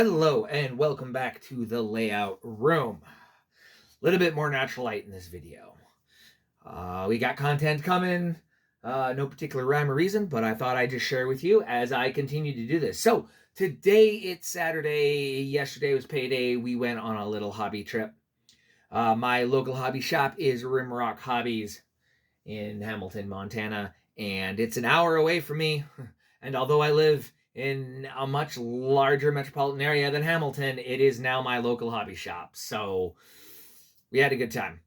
Hello and welcome back to the layout room. A little bit more natural light in this video. We got content coming, no particular rhyme or reason, but I thought I'd just share with you as I continue to do this. So today it's Saturday, yesterday was payday, we went on a little hobby trip. My local hobby shop is Rimrock Hobbies in Hamilton, Montana, and it's an hour away from me. And although I live in a much larger metropolitan area than Hamilton, it is now my local hobby shop. So we had a good time.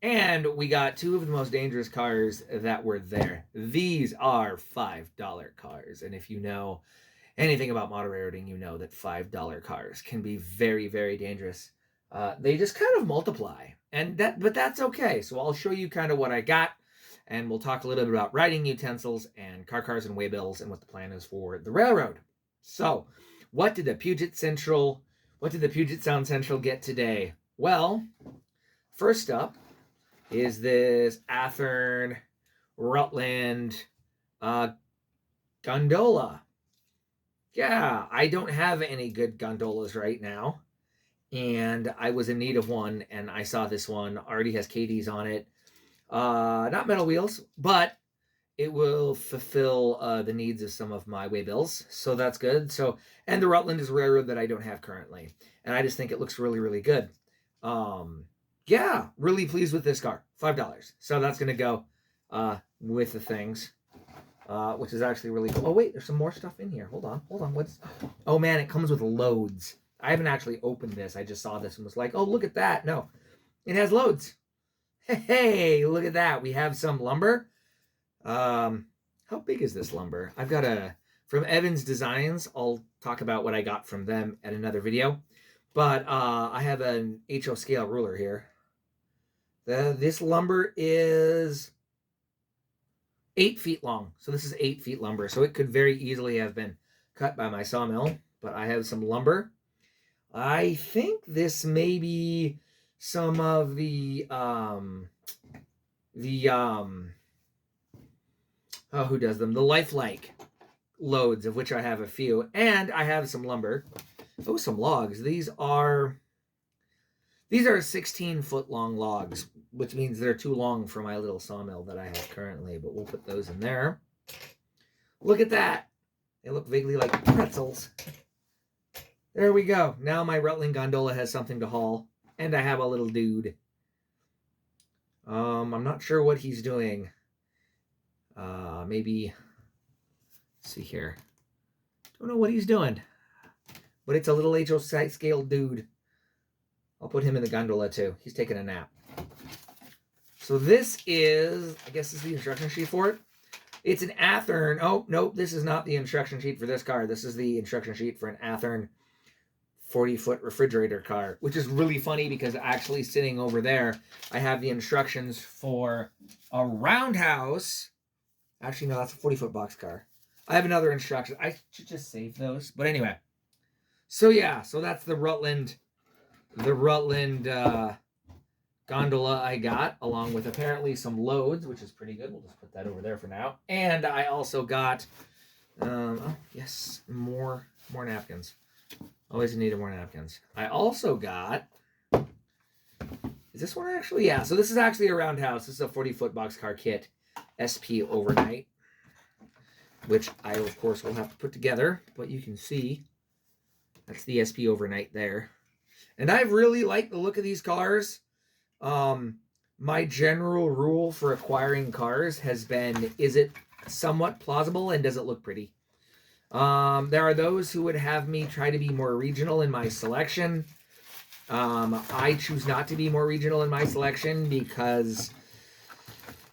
And we got two of the most dangerous cars that were there. These are $5 cars. And if you know anything about model railroading, you know that $5 cars can be very, very dangerous. They just kind of multiply. But that's okay. So I'll show you kind of what I got. And we'll talk a little bit about riding utensils and cars and waybills and what the plan is for the railroad. So, what did the Puget Sound Central get today? Well, first up is this Athearn Rutland gondola. Yeah, I don't have any good gondolas right now, and I was in need of one, and I saw this one already has KDs on it. Not metal wheels, but it will fulfill the needs of some of my waybills, so that's good. So, and the Rutland is a railroad that I don't have currently, and I just think it looks really, really good. Yeah, really pleased with this car. $5. So that's gonna go with the things, which is actually really cool. Oh wait, there's some more stuff in here. Hold on. What's? Oh man, it comes with loads. I haven't actually opened this. I just saw this and was like, oh look at that. No, it has loads. Hey, look at that. We have some lumber. How big is this lumber? I've got from Evans Designs. I'll talk about what I got from them at another video. But I have an HO scale ruler here. This lumber is 8 feet long. So this is 8 feet lumber. So it could very easily have been cut by my sawmill. But I have some lumber. I think this may be some of the who does them? The Lifelike loads, of which I have a few, and I have some lumber. Oh, some logs. These are 16-foot long logs, which means they're too long for my little sawmill that I have currently, but we'll put those in there. Look at that. They look vaguely like pretzels. There we go. Now my Rutland gondola has something to haul. And I have a little dude. I'm not sure what he's doing. Maybe, let's see here. Don't know what he's doing. But it's a little HO scale dude. I'll put him in the gondola too. He's taking a nap. So this is, I guess this is the instruction sheet for it. It's an Athearn. Oh, nope, this is not the instruction sheet for this car. This is the instruction sheet for an Athearn 40-foot refrigerator car, which is really funny because actually sitting over there, I have the instructions for a roundhouse. Actually, no, that's a 40-foot box car. I have another instruction. I should just save those. But anyway, so yeah, so that's the Rutland gondola I got, along with apparently some loads, which is pretty good. We'll just put that over there for now. And I also got, oh yes, more napkins. Always needed more napkins. I also got, is this one actually? Yeah, so this is actually a roundhouse. This is a 40-foot boxcar kit, SP Overnight, which I, of course, will have to put together. But you can see, that's the SP Overnight there. And I've really liked the look of these cars. My general rule for acquiring cars has been, is it somewhat plausible and does it look pretty? There are those who would have me try to be more regional in my selection. I choose not to be more regional in my selection because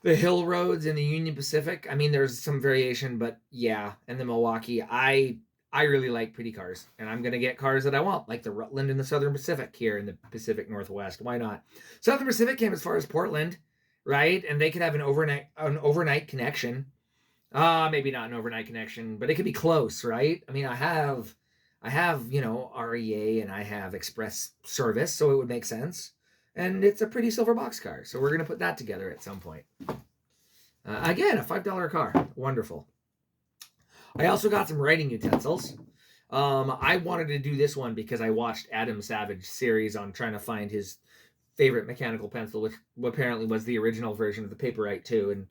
the hill roads in the Union Pacific, I mean, there's some variation, but yeah, and the Milwaukee, I really like pretty cars, and I'm going to get cars that I want, like the Rutland and the Southern Pacific here in the Pacific Northwest. Why not? Southern Pacific came as far as Portland, right? And they could have an overnight connection. Maybe not an overnight connection, but it could be close, right? I mean, I have, REA and I have express service, so it would make sense. And it's a pretty silver box car, so we're going to put that together at some point. Again, a $5 car. Wonderful. I also got some writing utensils. I wanted to do this one because I watched Adam Savage series on trying to find his favorite mechanical pencil, which apparently was the original version of the Paperite 2 and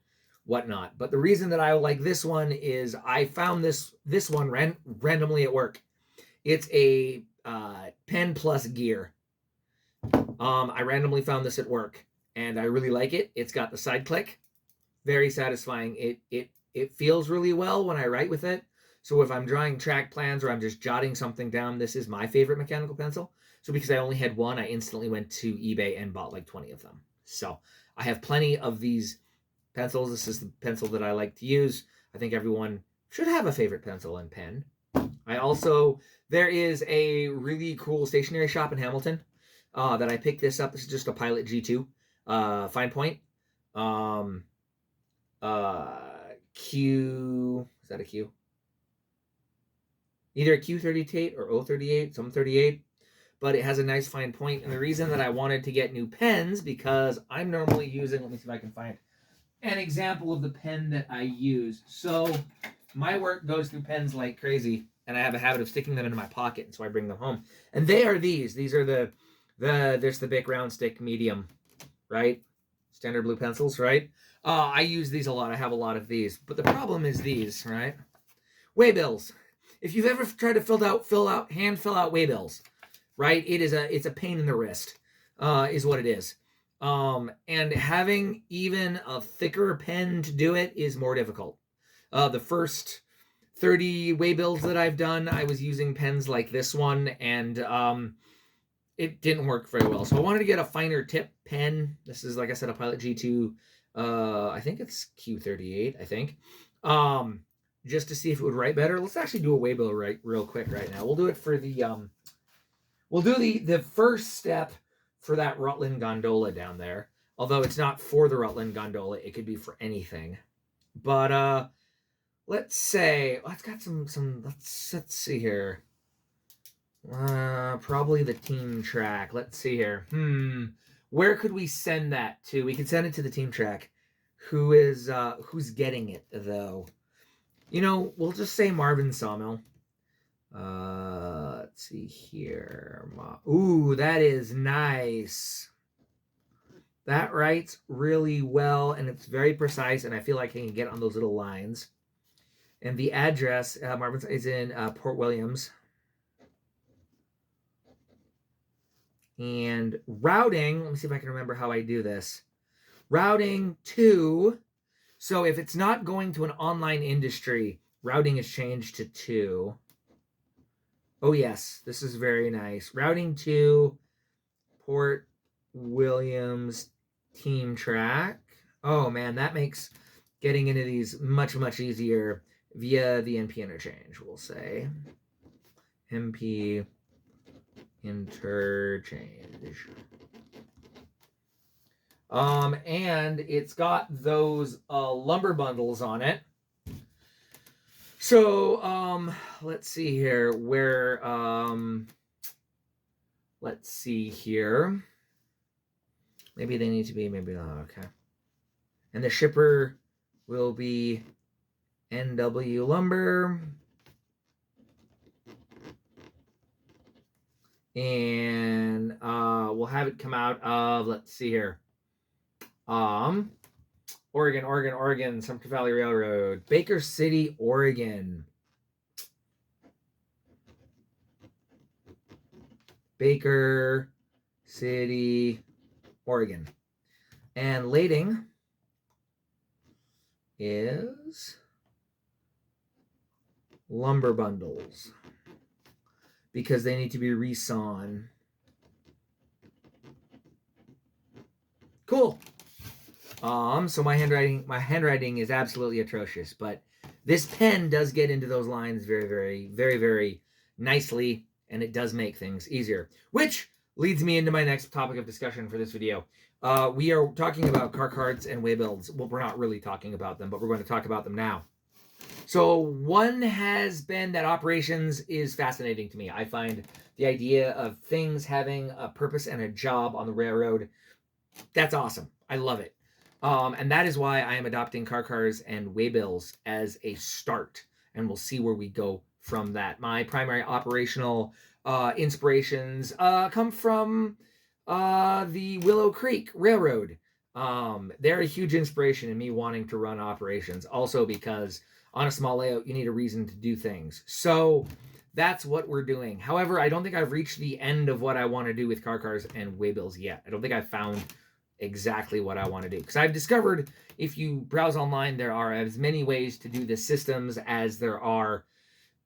whatnot. But the reason that I like this one is I found this one randomly at work. It's a pen plus gear. I randomly found this at work, and I really like it. It's got the side click, very satisfying. It feels really well when I write with it. So if I'm drawing track plans or I'm just jotting something down, this is my favorite mechanical pencil. So because I only had one, I instantly went to eBay and bought like 20 of them. So I have plenty of these pencils. This is the pencil that I like to use. I think everyone should have a favorite pencil and pen. There is a really cool stationery shop in Hamilton that I picked this up. This is just a Pilot G2 fine point. Q, is that a Q? Either a Q38 or O38, some 38, but it has a nice fine point. And the reason that I wanted to get new pens, because I'm normally using, let me see if I can find an example of the pen that I use. So my work goes through pens like crazy, and I have a habit of sticking them into my pocket, and so I bring them home. And they are these. These are there's the Bic Round Stick Medium, right? Standard blue pencils, right? I use these a lot. I have a lot of these. But the problem is these, right? Waybills. If you've ever tried to fill out waybills, right? It's a pain in the wrist, is what it is. And having even a thicker pen to do it is more difficult. The first 30 waybills that I've done, I was using pens like this one, and it didn't work very well. So I wanted to get a finer tip pen. This is, like I said, a Pilot G2. I think it's Q38, I think. Just to see if it would write better. Let's actually do a waybill real quick right now. We'll do it for the we'll do the first step for that Rutland gondola down there. Although it's not for the Rutland gondola, it could be for anything. But let's say it's got some let's see here. Probably the team track. Let's see here. Where could we send that to? We could send it to the team track. Who's getting it though? You know, we'll just say Marvin Sawmill. Let's see here. Ooh, that is nice. That writes really well, and it's very precise, and I feel like I can get on those little lines. And the address, Marvin, is in Port Williams. And routing, let me see if I can remember how I do this. Routing to, so if it's not going to an online industry, routing is changed to 2. Oh yes, this is very nice. Routing to Port Williams team track. Oh man, that makes getting into these much, much easier via the NP interchange, we'll say. NP interchange. And it's got those lumber bundles on it. So let's see here let's see here. Maybe they need to be, maybe not. Okay. And the shipper will be NW Lumber. And we'll have it come out of, let's see here. Oregon, Sumter Valley Railroad. Baker City, Oregon. Baker City, Oregon. And lading is lumber bundles, because they need to be resawn. Cool. So my handwriting is absolutely atrocious, but this pen does get into those lines very, very, very, very nicely, and it does make things easier. Which leads me into my next topic of discussion for this video. We are talking about car cards and waybills. Well, we're not really talking about them, but we're going to talk about them now. So one has been that operations is fascinating to me. I find the idea of things having a purpose and a job on the railroad, that's awesome. I love it. And that is why I am adopting car cars and waybills as a start. And we'll see where we go from that. My primary operational inspirations come from the Willow Creek Railroad. They're a huge inspiration in me wanting to run operations. Also because on a small layout, you need a reason to do things. So that's what we're doing. However, I don't think I've reached the end of what I want to do with cars and waybills yet. I don't think I've found exactly what I want to do. Because I've discovered if you browse online, there are as many ways to do the systems as there are.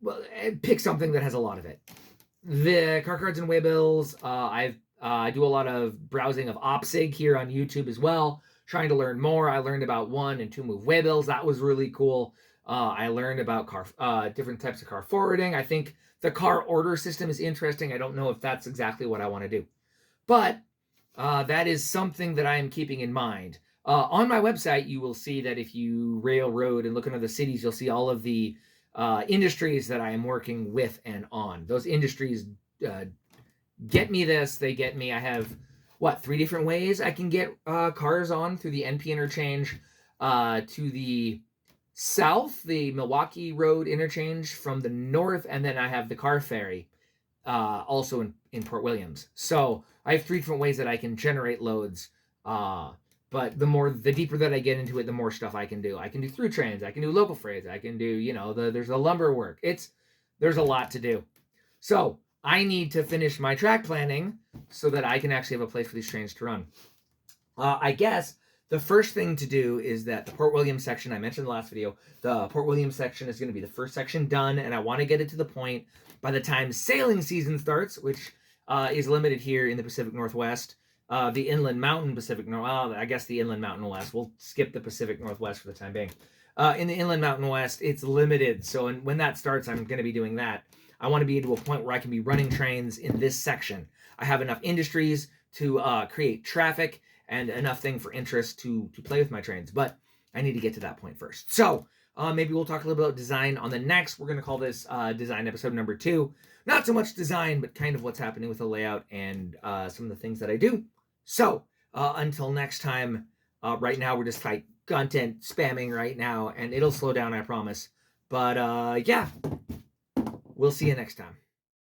Well, pick something that has a lot of it. The cards and waybills, I do a lot of browsing of OPSIG here on YouTube as well, trying to learn more. I learned about 1 and 2 move waybills. That was really cool. I learned about different types of car forwarding. I think the car order system is interesting. I don't know if that's exactly what I want to do. But that is something that I am keeping in mind. On my website, you will see that if you railroad and look into the cities, you'll see all of the industries that I am working with and on. Those industries get me this, they get me. I have, 3 different ways I can get cars on through the NP interchange to the south, the Milwaukee Road interchange from the north, and then I have the car ferry also in Port Williams. So I have 3 different ways that I can generate loads. But the deeper that I get into it, the more stuff I can do. I can do through trains. I can do local freight. I can do, there's the lumber work. There's a lot to do. So I need to finish my track planning so that I can actually have a place for these trains to run. I guess the first thing to do is that the Port Williams section, I mentioned in the last video, the Port Williams section is going to be the first section done, and I want to get it to the point by the time sailing season starts, which is limited here in the Pacific Northwest. The Inland Mountain Pacific Northwest, I guess the Inland Mountain West. We'll skip the Pacific Northwest for the time being. In the Inland Mountain West, it's limited, so when that starts, I'm going to be doing that. I want to be to a point where I can be running trains in this section. I have enough industries to create traffic and enough thing for interest to play with my trains, but I need to get to that point first. So maybe we'll talk a little bit about design on the next. We're going to call this design episode number 2. Not so much design, but kind of what's happening with the layout and some of the things that I do. So until next time, right now we're just like content spamming right now, and it'll slow down, I promise. But yeah, we'll see you next time.